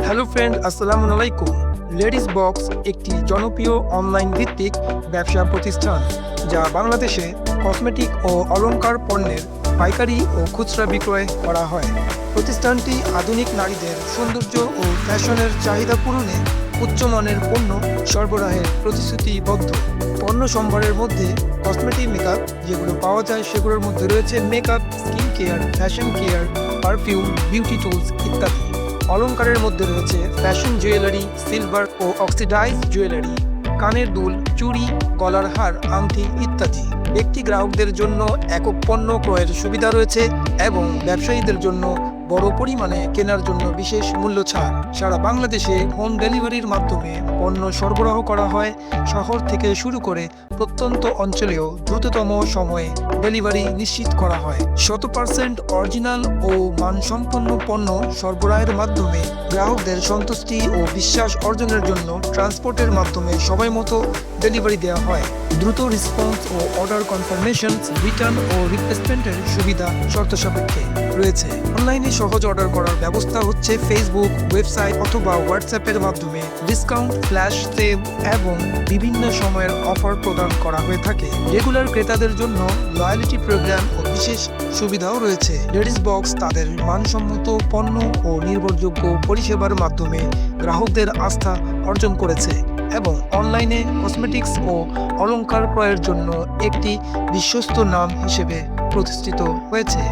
Hello friend, আসসালামু আলাইকুম। Ladies box একটি জনপ্রিয় অনলাইন ভিত্তিক ব্যবসা প্রতিষ্ঠান যা বাংলাদেশে কসমেটিক ও অলংকার পণ্যের পাইকারি ও খুচরা বিক্রয় করা হয়। প্রতিষ্ঠানটি আধুনিক নারীদের সৌন্দর্য ও ফ্যাশনের চাহিদা পূরণে উচ্চমানের পণ্য সরবরাহের প্রতিশ্রুতিবদ্ধ। পণ্য সম্ভারের মধ্যে কসমেটিক মেকআপ যেগুলো পাওয়া যায় সেগুলোর মধ্যে রয়েছে makeup, skin care, fashion care, perfume, beauty tools ইত্যাদি। অলংকারের মধ্যে রয়েছে ফ্যাশন জুয়েলারি, সিলভার ও অক্সিডাইজ জুয়েলারি, কানের দুল, চুড়ি, গলার হার, আংটি ইত্যাদি। ব্যক্তি গ্রাহকদের জন্য একক পণ্য ক্রয়ের সুবিধা রয়েছে এবং ব্যবসায়ীদের জন্য বড় পরিমাণে কেনার জন্য বিশেষ মূল্য ছাড়। সারা বাংলাদেশে হোম ডেলিভারির মাধ্যমে পণ্য সরবরাহ করা হয়। শহর থেকে শুরু করে প্রত্যন্ত অঞ্চলেও দ্রুততম সময়ে ডেলিভারি নিশ্চিত করা হয়। 100% অরিজিনাল ও মানসম্পন্ন পণ্য সরবরাহের মাধ্যমে গ্রাহকদের সন্তুষ্টি ও বিশ্বাস অর্জনের জন্য ট্রান্সপোর্টের মাধ্যমে সময় মতো ডেলিভারি দেওয়া হয়। দ্রুত রেসপন্স ও অর্ডার কনফার্মেশন, রিটার্ন ও রিপ্লেসমেন্টের সুবিধা শর্ত সাপেক্ষে রয়েছে। অনলাইনে সহজ অর্ডার করার ব্যবস্থা হচ্ছে ফেসবুক, ওয়েবসাইট অথবা হোয়াটসঅ্যাপের মাধ্যমে। ডিসকাউন্ট, ফ্ল্যাশ সেল এবং বিভিন্ন সময়ের অফার প্রদান করা হয়ে থাকে। রেগুলার ক্রেতাদের জন্য লয়ালিটি প্রোগ্রাম ও বিশেষ সুবিধাও রয়েছে। লেডিস বক্স তাদের মানসম্মত পণ্য ও নির্ভরযোগ্য পরিষেবার মাধ্যমে গ্রাহকদের আস্থা অর্জন করেছে এবং অনলাইনে কসমেটিক্স ও অলংকার ক্রয়ের জন্য একটি বিশ্বস্ত নাম হিসেবে প্রতিষ্ঠিত হয়েছে।